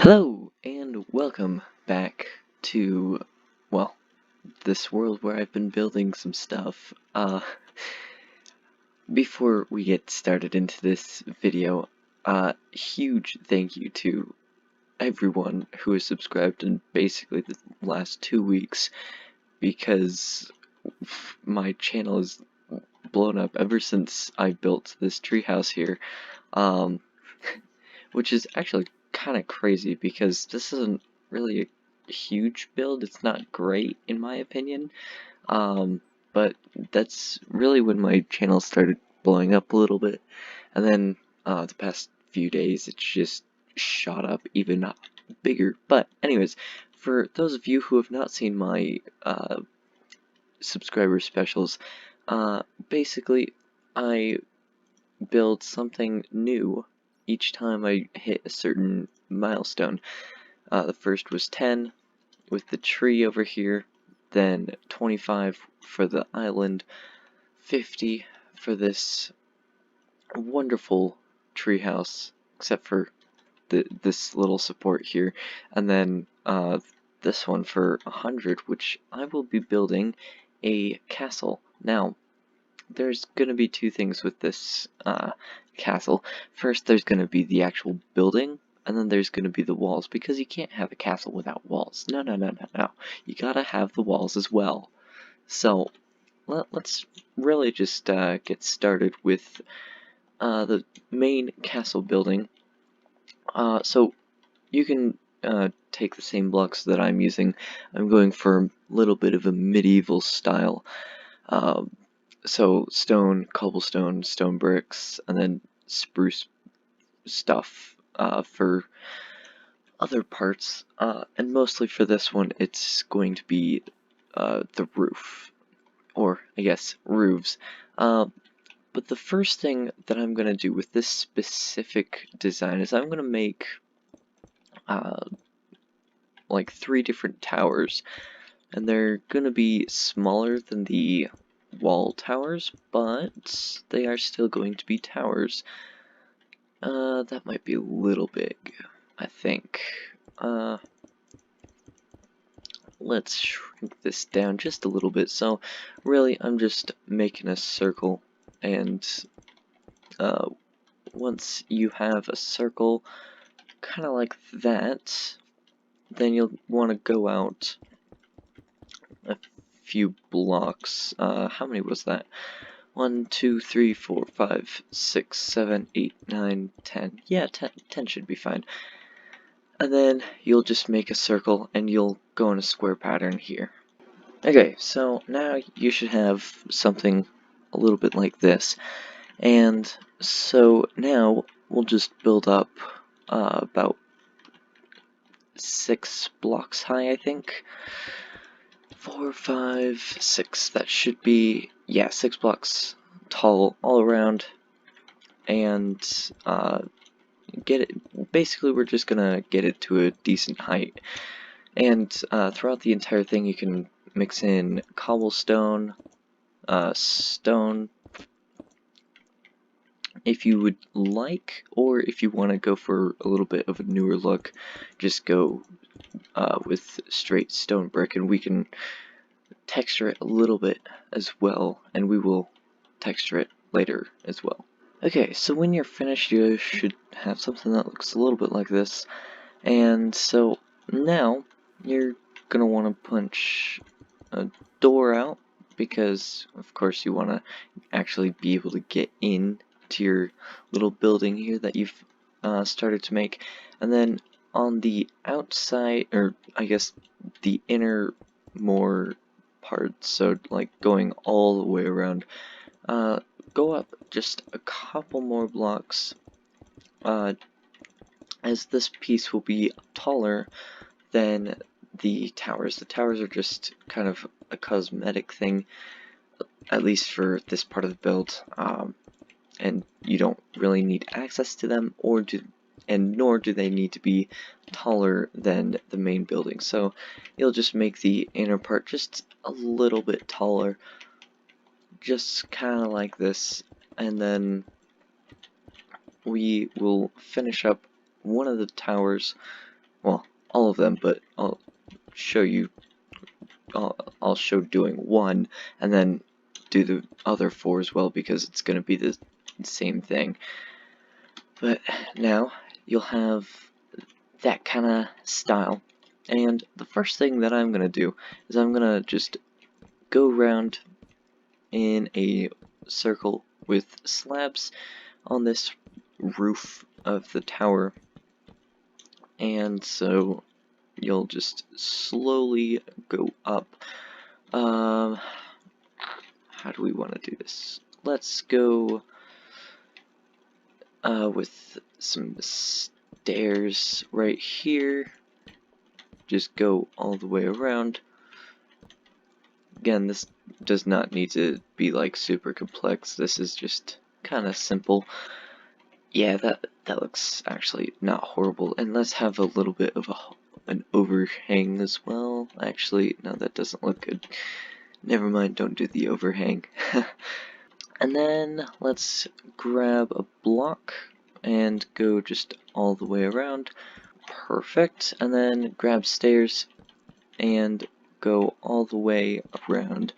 Hello, and welcome back to, well, this world where I've been building some stuff. Before we get started into this video, huge thank you to everyone who has subscribed in basically the last 2 weeks, because my channel has blown up ever since I built this treehouse here, which is actually kind of crazy because this isn't really a huge build. It's not great in my opinion, but that's really when my channel started blowing up a little bit, and then the past few days it's just shot up even bigger. But anyways, for those of you who have not seen my subscriber specials, basically I build something new each time I hit a certain milestone. The first was 10 with the tree over here, then 25 for the island, 50 for this wonderful treehouse, except for this little support here, and then this one for 100, which I will be building a castle. Now, there's gonna be two things with this castle. First, there's gonna be the actual building, and then there's gonna be the walls, because you can't have a castle without walls. No, no, no, no, no. You gotta have the walls as well. So, let's really just get started with the main castle building. So, you can take the same blocks that I'm using. I'm going for a little bit of a medieval style. So stone, cobblestone, stone bricks, and then spruce stuff for other parts. And mostly for this one, it's going to be the roof, or I guess roofs. But the first thing that I'm going to do with this specific design is I'm going to make like 3 different towers, and they're going to be smaller than the wall towers, but they are still going to be towers. That might be a little big, I think. Let's shrink this down just a little bit. So really, I'm just making a circle, and once you have a circle kind of like that, then you'll want to go out a few blocks. How many was that? 1, 2, 3, 4, 5, 6, 7, 8, 9, 10. Yeah, 10 should be fine. And then you'll just make a circle, and you'll go in a square pattern here. Okay, so now you should have something a little bit like this. And so now we'll just build up about 6 blocks high, I think. 4, 5, 6. That should be, yeah, 6 blocks tall all around. And get it. Basically, we're just gonna get it to a decent height. And throughout the entire thing, you can mix in cobblestone, stone, if you would like, or if you want to go for a little bit of a newer look, just go with straight stone brick, and we can texture it a little bit as well, and we will texture it later as well. Okay, so when you're finished, you should have something that looks a little bit like this, and so now you're gonna want to punch a door out, because of course you want to actually be able to get in to your little building here that you've started to make. And then on the outside, or I guess the inner more parts, so like going all the way around, go up just a couple more blocks, as this piece will be taller than the towers. The towers are just kind of a cosmetic thing, at least for this part of the build, and you don't really need access to them, nor do they need to be taller than the main building. So you'll just make the inner part just a little bit taller, just kind of like this, and then we will finish up one of the towers well, all of them, but I'll show you, I'll show doing one, and then do the other 4 as well, because it's going to be the same thing. But now you'll have that kind of style, and the first thing that I'm going to do is I'm going to just go around in a circle with slabs on this roof of the tower, and so you'll just slowly go up. How do we want to do this? Let's go with some stairs right here. Just go all the way around. Again, this does not need to be like super complex. This is just kind of simple. Yeah, that looks actually not horrible. And let's have a little bit of an overhang as well. Actually, no, that doesn't look good. Never mind, don't do the overhang. And then let's grab a block and go just all the way around. Perfect. And then grab stairs and go all the way around.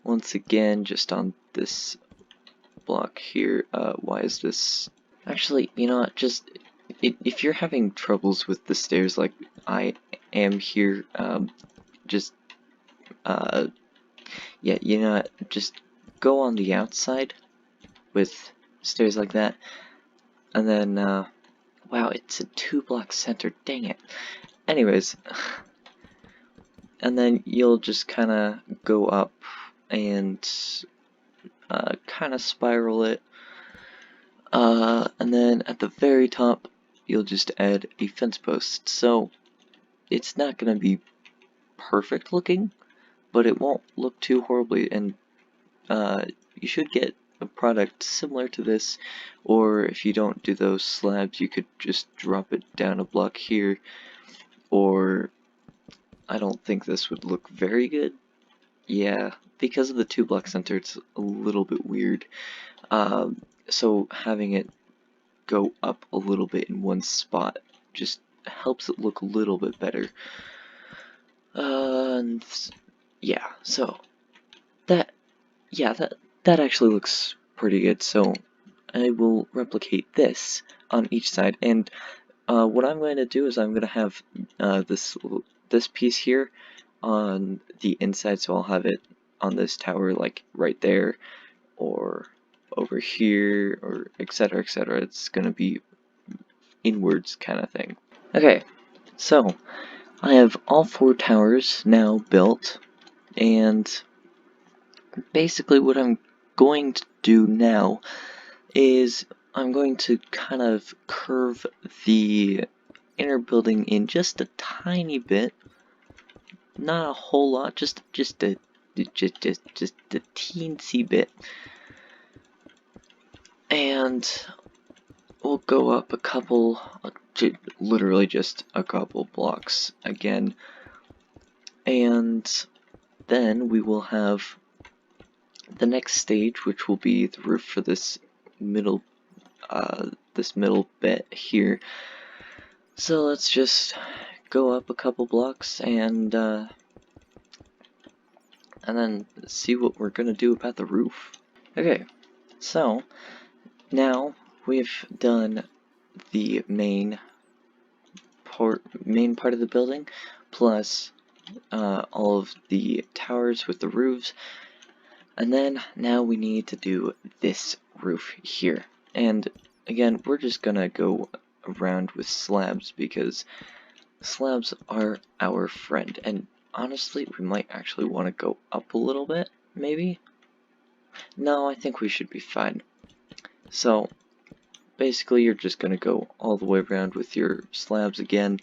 Once again, just on this block here. Why is this? Actually, you know what? Just if you're having troubles with the stairs like I am here, yeah, you know what? Just go on the outside with stairs like that, and then wow, it's a 2-block center. Dang it. Anyways, and then you'll just kind of go up and kind of spiral it. And then at the very top, you'll just add a fence post. So it's not going to be perfect looking, but it won't look too horribly, and you should get a product similar to this. Or if you don't do those slabs, you could just drop it down a block here, or I don't think this would look very good. Yeah, because of the 2-block center, it's a little bit weird. So having it go up a little bit in one spot just helps it look a little bit better. And yeah, so that actually looks pretty good. So I will replicate this on each side, and what I'm going to do is I'm going to have this piece here on the inside, so I'll have it on this tower like right there, or over here, or etc, etc. It's going to be inwards kind of thing. Okay, so I have all 4 towers now built, and basically what I'm going to do now is I'm going to kind of curve the inner building in just a tiny bit, not a whole lot, just a teensy bit, and we'll go up a couple, literally just a couple blocks again, and then we will have the next stage, which will be the roof for this middle bit here. So let's just go up a couple blocks and then see what we're gonna do about the roof. Okay, so now we've done the main part of the building, plus all of the towers with the roofs, and then now we need to do this roof here. And again, we're just gonna go around with slabs because slabs are our friend, and honestly, we might actually want to go up a little bit, maybe? No, I think we should be fine. So, basically, you're just going to go all the way around with your slabs again,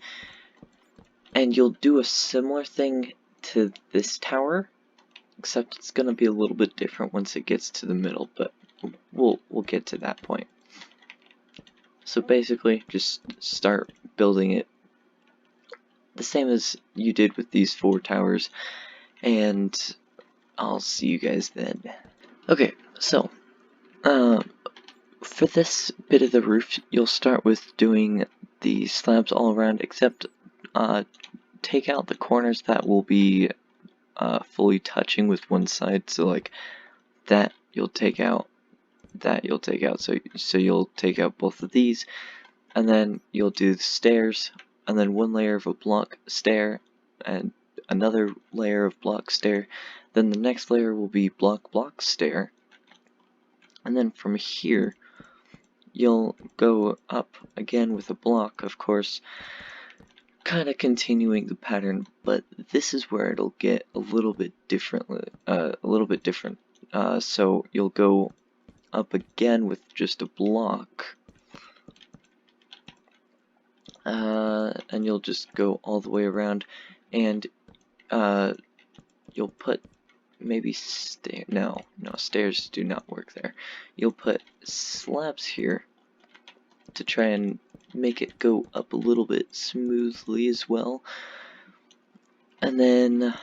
and you'll do a similar thing to this tower, except it's going to be a little bit different once it gets to the middle, but we'll get to that point. So basically, just start building it the same as you did with these 4 towers, and I'll see you guys then. Okay, so for this bit of the roof, you'll start with doing the slabs all around, except take out the corners that will be fully touching with one side. So like that you'll take out, that you'll take out. So you'll take out both of these, and then you'll do the stairs, and then one layer of a block stair, and another layer of block stair. Then the next layer will be block stair, and then from here you'll go up again with a block, of course, kind of continuing the pattern, but this is where it'll get a little bit differently, different. So you'll go up again with just a block, and you'll just go all the way around, and you'll put maybe stairs do not work there. You'll put slabs here to try and make it go up a little bit smoothly as well. And then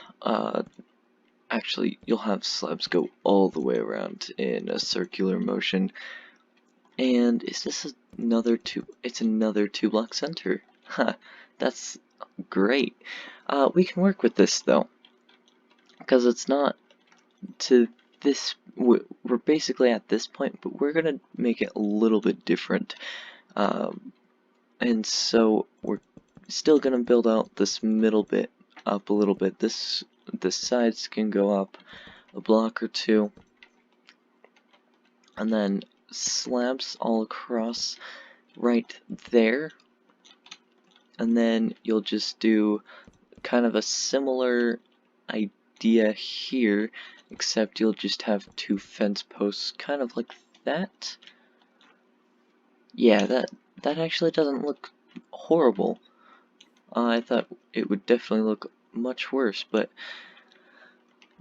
actually you'll have slabs go all the way around in a circular motion. And is this another two? It's another 2-block center. Huh, that's great. We can work with this though, because it's not to this. We're basically at this point, but we're gonna make it a little bit different. And so we're still gonna build out this middle bit up a little bit. The sides can go up a block or two, and then slabs all across right there. And then you'll just do kind of a similar idea here, except you'll just have 2 fence posts, kind of like that. Yeah, that actually doesn't look horrible. I thought it would definitely look much worse, but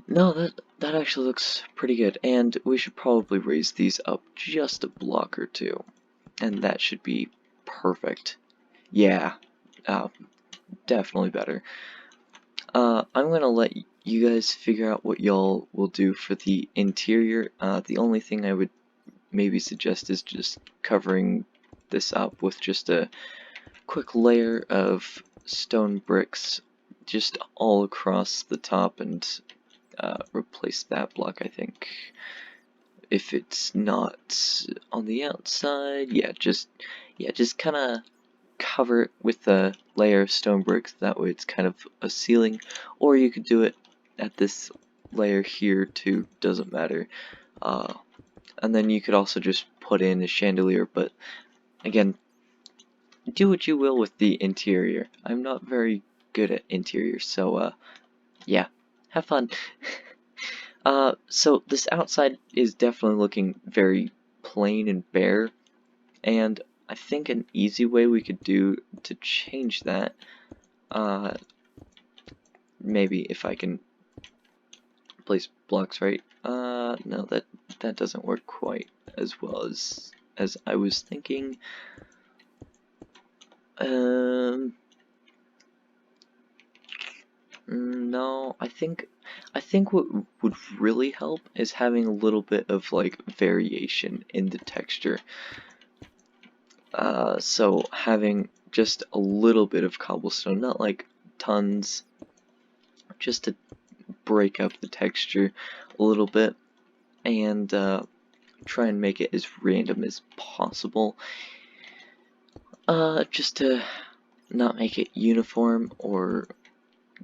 no, that actually looks pretty good. And we should probably raise these up just a block or two, and that should be perfect. Yeah, definitely better. I'm gonna let you guys figure out what y'all will do for the interior. The only thing I would maybe suggest is just covering this up with just a quick layer of stone bricks just all across the top, and replace that block, I think. If it's not on the outside, just kind of cover it with a layer of stone bricks. That way it's kind of a ceiling, or you could do it at this layer here too, doesn't matter. And then you could also just put in a chandelier, but again, do what you will with the interior. I'm not very good at interior, so yeah, have fun. So this outside is definitely looking very plain and bare, and I think an easy way we could do to change that, maybe if I can place blocks right. No, that doesn't work quite as well as I was thinking. No, I think what would really help is having a little bit of like variation in the texture. So having just a little bit of cobblestone, not like tons, just to break up the texture a little bit, and try and make it as random as possible. Just to not make it uniform or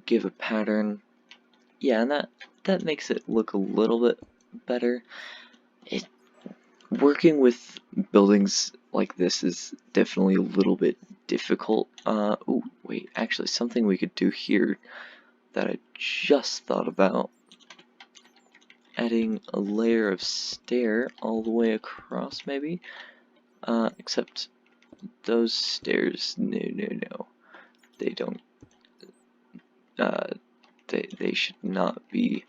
give a pattern. Yeah, and that makes it look a little bit better. Working with buildings like this is definitely a little bit difficult. Oh, wait, actually, something we could do here that I just thought about. Adding a layer of stair all the way across, maybe? Except those stairs, no. They don't, they should not be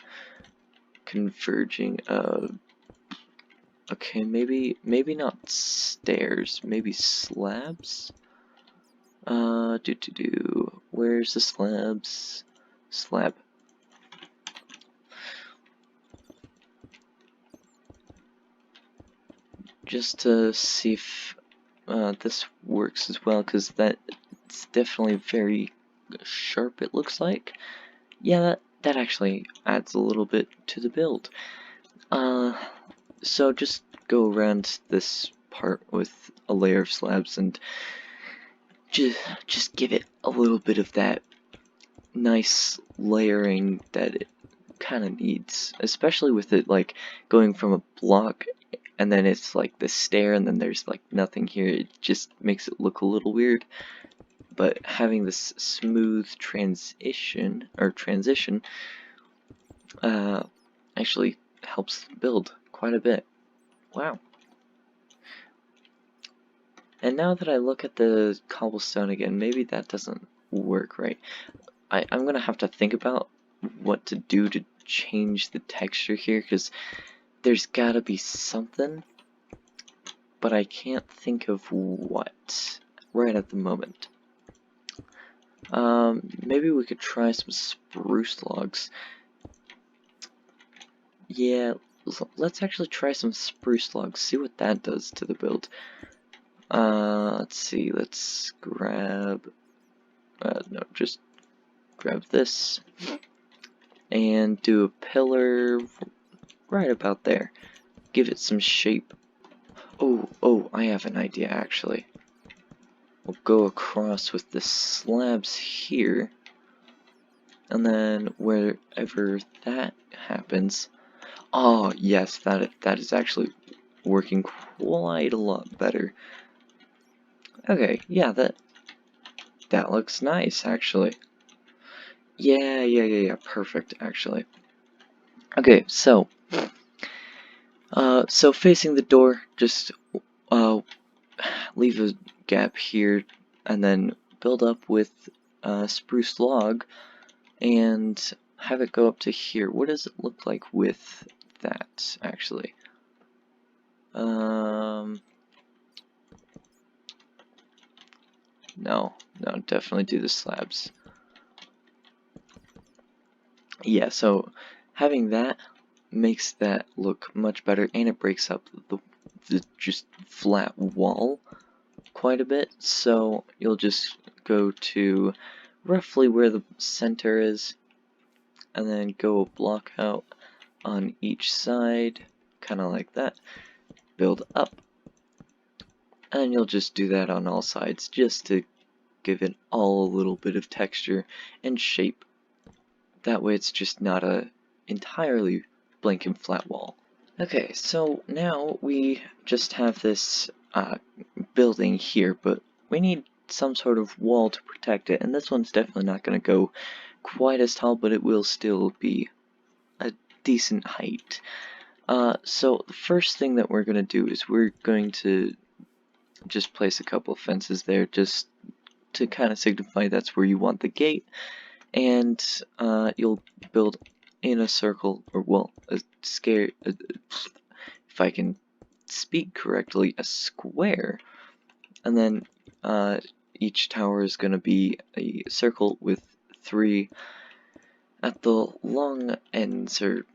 converging. Okay, maybe not stairs, maybe slabs? Where's the slabs? Slab. Just to see if this works as well, because that's definitely very sharp it looks like. Yeah, that actually adds a little bit to the build. So just go around this part with a layer of slabs and just give it a little bit of that nice layering that it kind of needs, especially with it like going from a block and then it's like the stair and then there's like nothing here. It just makes it look a little weird. But having this smooth transition actually helps build quite a bit. Wow. And now that I look at the cobblestone again, maybe that doesn't work right. I'm gonna have to think about what to do to change the texture here, because there's gotta be something, but I can't think of what right at the moment. Maybe we could try some spruce logs. Yeah, let's actually try some spruce logs, see what that does to the build. Let's see, let's grab, no, just grab this, and do a pillar right about there. Give it some shape. Oh, I have an idea actually. We'll go across with the slabs here, and then wherever that happens. Oh yes, that is actually working quite a lot better. Okay, yeah, that looks nice actually. Yeah, perfect actually. Okay, so facing the door, just leave a gap here, and then build up with spruce log, and have it go up to here. What does it look like with that, actually? No, definitely do the slabs. Yeah, so having that makes that look much better, and it breaks up the just flat wall quite a bit. So you'll just go to roughly where the center is, and then go a block out on each side, kind of like that. Build up, and you'll just do that on all sides, just to give it all a little bit of texture and shape. That way it's just not a entirely blank and flat wall. Okay, so now we just have this building here, but we need some sort of wall to protect it, and this one's definitely not going to go quite as tall, but it will still be a decent height. So the first thing that we're going to do is we're going to just place a couple of fences there, just to kind of signify that's where you want the gate, and you'll build in a circle, or well, if I can speak correctly, a square, and then each tower is going to be a circle with 3 at the long ends, or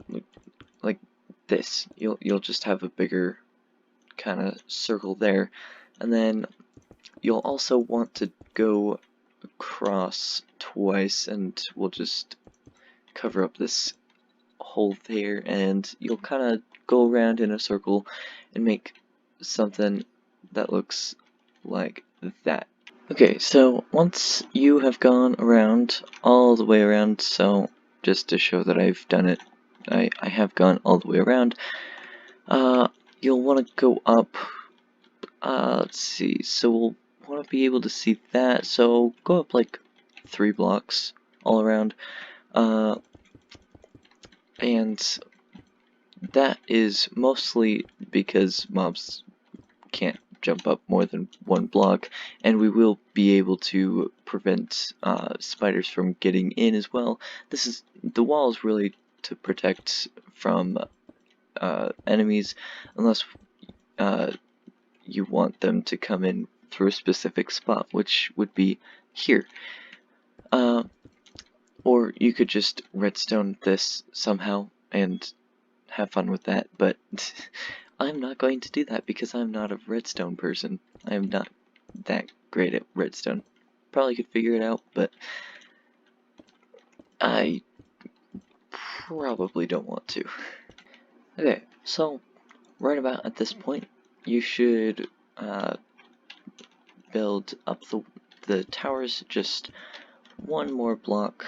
like this. You'll just have a bigger kind of circle there, and then you'll also want to go across twice, and we'll just cover up this hole there, and you'll kind of go around in a circle and make something that looks like that. Okay, so once you have gone around, all the way around, so just to show that I've done it, I have gone all the way around, you'll want to go up, let's see, so we'll want to be able to see that, so go up like 3 blocks all around, and that is mostly because mobs can't jump up more than 1 block, and we will be able to prevent spiders from getting in as well. The wall is really to protect from enemies, unless you want them to come in through a specific spot, which would be here. Or you could just redstone this somehow and have fun with that, but I'm not going to do that because I'm not a redstone person. I am not that great at redstone. Probably could figure it out, but I probably don't want to. Okay, so right about at this point, you should build up the towers just one more block,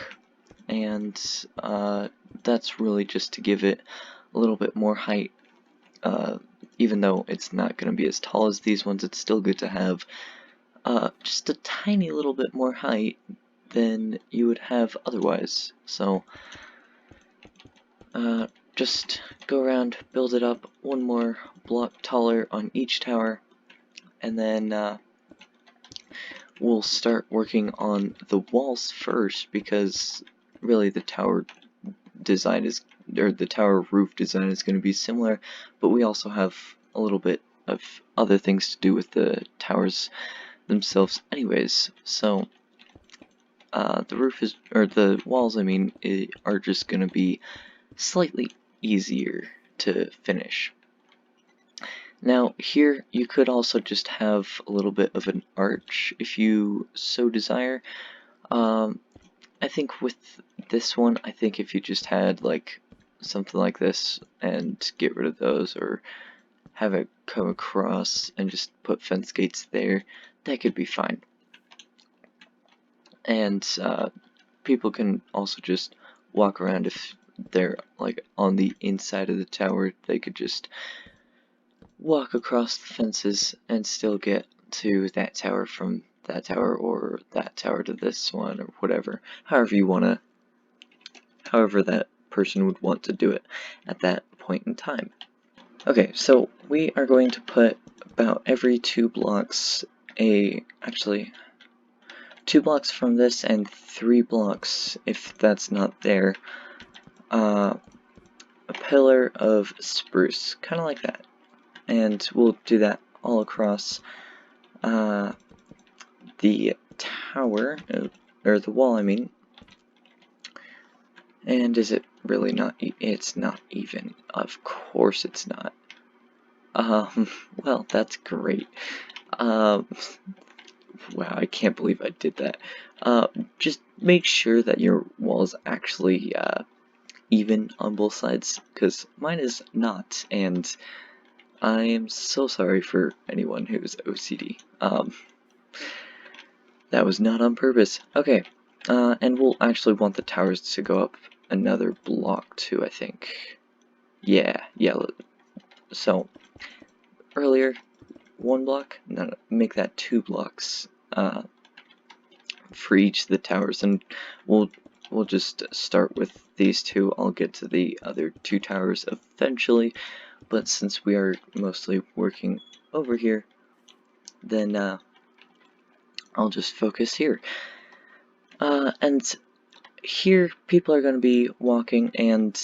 and that's really just to give it a little bit more height. Even though it's not going to be as tall as these ones, it's still good to have just a tiny little bit more height than you would have otherwise. So just go around, build it up one more block taller on each tower, and then we'll start working on the walls first, because really the tower design is, or the tower roof design is going to be similar, but we also have a little bit of other things to do with the towers themselves anyways. So the roof is, or the walls I mean, are just going to be slightly easier to finish. Now here you could also just have a little bit of an arch if you so desire. I think with this one, I think if you just had like something like this and get rid of those, or have it come across and just put fence gates there, that could be fine. And people can also just walk around if they're like on the inside of the tower. They could just walk across the fences and still get to that tower from that tower, or that tower to this one, or whatever, however that person would want to do it at that point in time. Okay, so we are going to put about every 2 blocks actually 2 blocks from this and 3 blocks, if that's not there, a pillar of spruce, kind of like that. And we'll do that all across the tower, or the wall I mean. And is it really not? It's not even. Of course it's not. Well, that's great. Wow, I can't believe I did that. Just make sure that your wall is actually even on both sides, because mine is not, and I am so sorry for anyone who's OCD. That was not on purpose. Okay, and we'll actually want the towers to go up another block too, I think. Yeah, so earlier, 1 block, no, make that 2 blocks for each of the towers, and we'll just start with these 2. I'll get to the other 2 towers eventually, but since we are mostly working over here, then I'll just focus here. And here people are going to be walking, and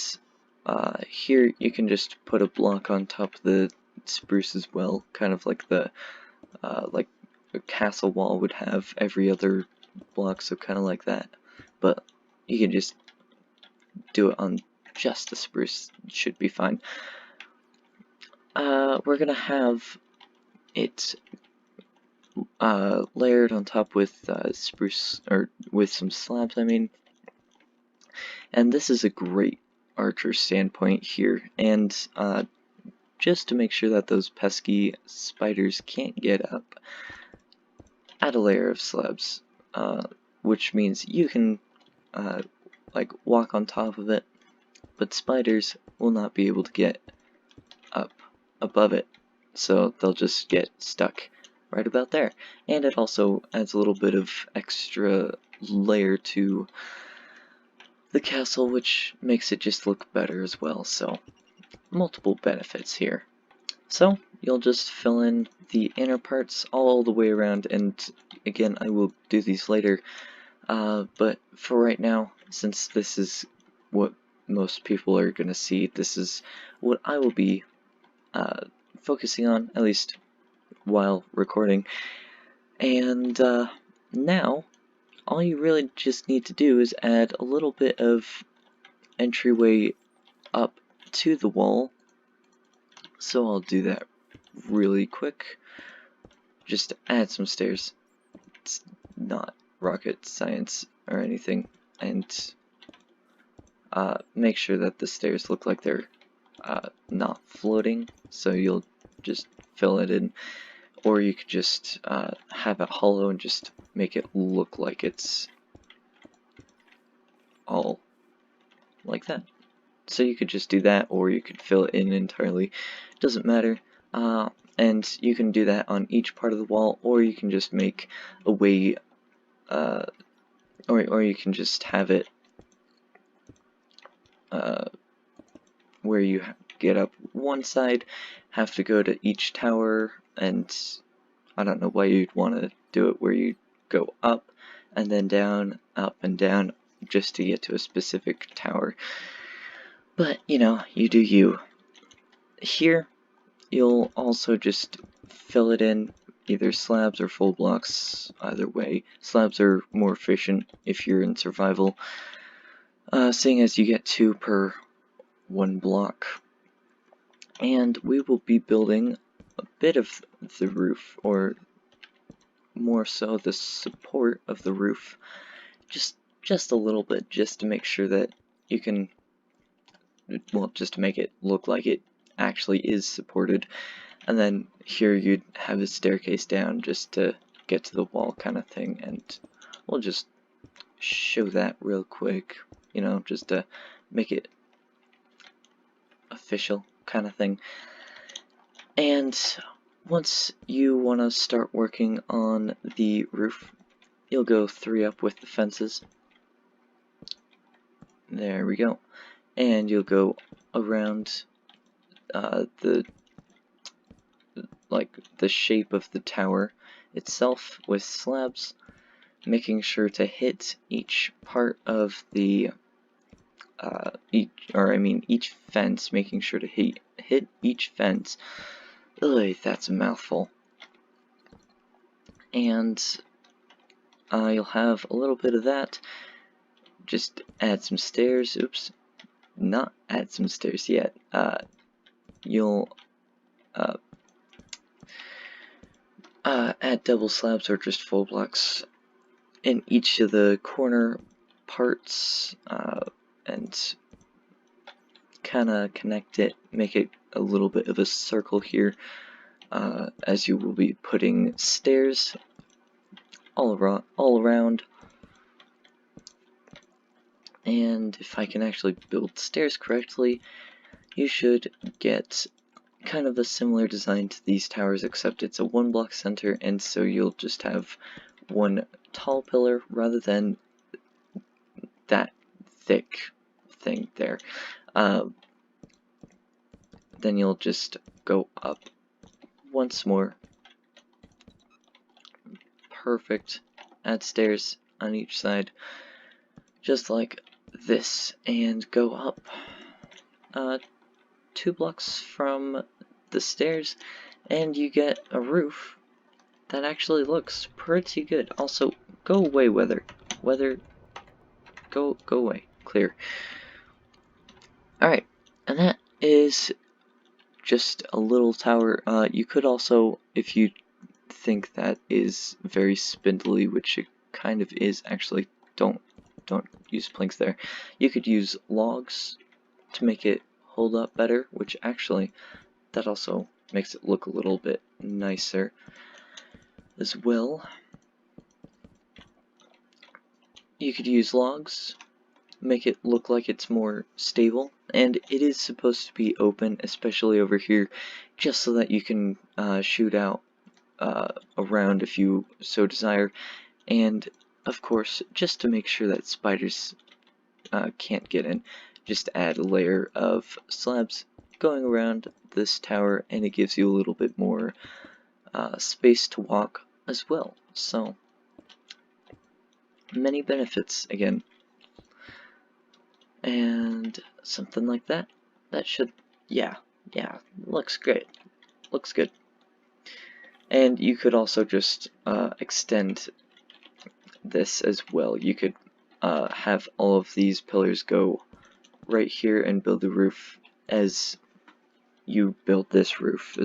here you can just put a block on top of the spruce as well, kind of like the like a castle wall would have every other block, so kind of like that. But you can just do it on just the spruce, it should be fine. We're gonna have it layered on top with spruce, or with some slabs I mean. And this is a great archer standpoint here, and just to make sure that those pesky spiders can't get up, add a layer of slabs, which means you can like walk on top of it, but spiders will not be able to get up above it, so they'll just get stuck right about there. And it also adds a little bit of extra layer to the castle, which makes it just look better as well, so multiple benefits here. So you'll just fill in the inner parts all the way around, and again I will do these later, but for right now, since this is what most people are gonna see, this is what I will be focusing on, at least while recording. And now all you really just need to do is add a little bit of entryway up to the wall. So I'll do that really quick. Just add some stairs. It's not rocket science or anything. And make sure that the stairs look like they're not floating, so you'll just fill it in, or you could just have it hollow and just make it look like it's all like that. So you could just do that, or you could fill it in entirely, doesn't matter. And you can do that on each part of the wall, or you can just make a way, or you can just have it where you get up one side, have to go to each tower, and I don't know why you'd want to do it where you go up and then down, up and down, just to get to a specific tower. But, you know, you do you. Here, you'll also just fill it in, either slabs or full blocks, either way. Slabs are more efficient if you're in survival, seeing as you get 2 per 1 block. And we will be building a bit of the roof, or more so the support of the roof, just a little bit, just to make sure that you can, well, just to make it look like it actually is supported. And then here you'd have a staircase down just to get to the wall kind of thing, and we'll just show that real quick, you know, just to make it official kind of thing. And once you want to start working on the roof, you'll go 3 up with the fences. There we go. And you'll go around the shape of the tower itself with slabs, making sure to hit each part of the each fence, making sure to hit each fence. Ugh, that's a mouthful. And you'll have a little bit of that. Just add some stairs. Oops, not add some stairs yet. You'll add double slabs or just full blocks in each of the corner parts, and kind of connect it, make it a little bit of a circle here, as you will be putting stairs all around. And if I can actually build stairs correctly, you should get kind of a similar design to these towers, except it's a 1 block center, and so you'll just have 1 tall pillar rather than that thick thing there. Then you'll just go up once more. Perfect. Add stairs on each side, just like this, and go up 2 blocks from the stairs, and you get a roof that actually looks pretty good. Also, go away, weather, go away, clear. Alright, and that is just a little tower. You could also, if you think that is very spindly, which it kind of is actually, don't use planks there. You could use logs to make it hold up better, which actually, that also makes it look a little bit nicer as well. You could use logs, make it look like it's more stable, and it is supposed to be open, especially over here, just so that you can shoot out around if you so desire, and of course, just to make sure that spiders can't get in, just add a layer of slabs going around this tower, and it gives you a little bit more space to walk as well. So, many benefits again. And something like that. That should, yeah, looks great. Looks good. And you could also just extend this as well. You could have all of these pillars go right here and build the roof as you built this roof.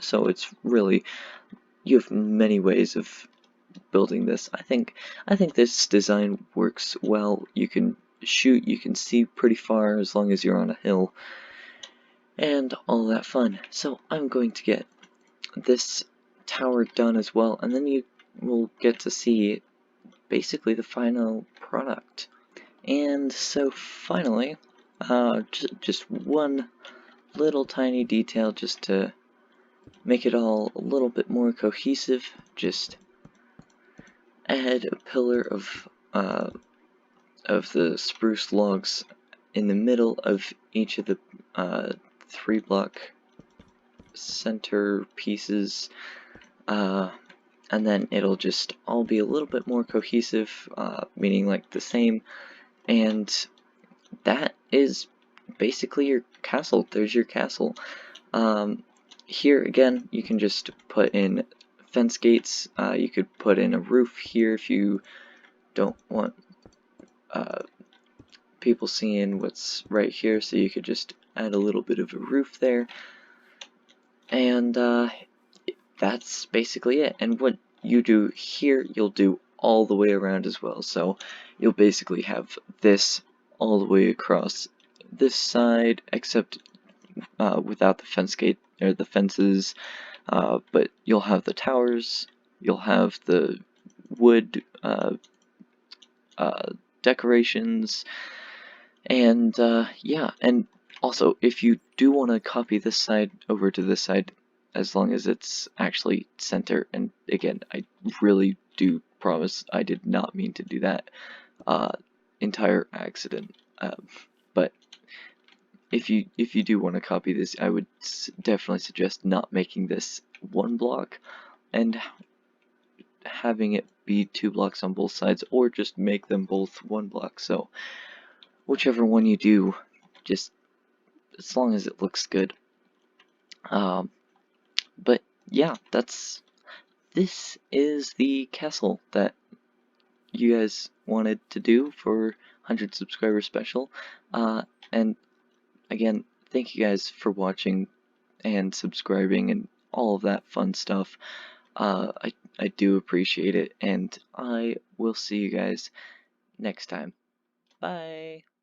So it's really, you have many ways of building this. I think this design works well. You can shoot, you can see pretty far as long as you're on a hill, and all that fun. So I'm going to get this tower done as well, and then you will get to see basically the final product. And so finally, just one little tiny detail just to make it all a little bit more cohesive, just add a pillar of the spruce logs in the middle of each of the 3-block center pieces, and then it'll just all be a little bit more cohesive, meaning like the same, and that is basically your castle. There's your castle. Here again, you can just put in fence gates. You could put in a roof here if you don't want people seeing what's right here, so you could just add a little bit of a roof there. And that's basically it. And what you do here, you'll do all the way around as well. So you'll basically have this all the way across this side, except without the fence gate or the fences. But you'll have the towers, you'll have the wood decorations, and yeah. And also, if you do want to copy this side over to this side, as long as it's actually center, and again, I really do promise I did not mean to do that, entire accident, but if you do want to copy this, I would definitely suggest not making this 1 block and having it be 2 blocks on both sides, or just make them both 1 block. So whichever one you do, just as long as it looks good. But yeah, this is the castle that you guys wanted to do for 100 subscriber special. And again, thank you guys for watching and subscribing and all of that fun stuff. I do appreciate it, and I will see you guys next time. Bye!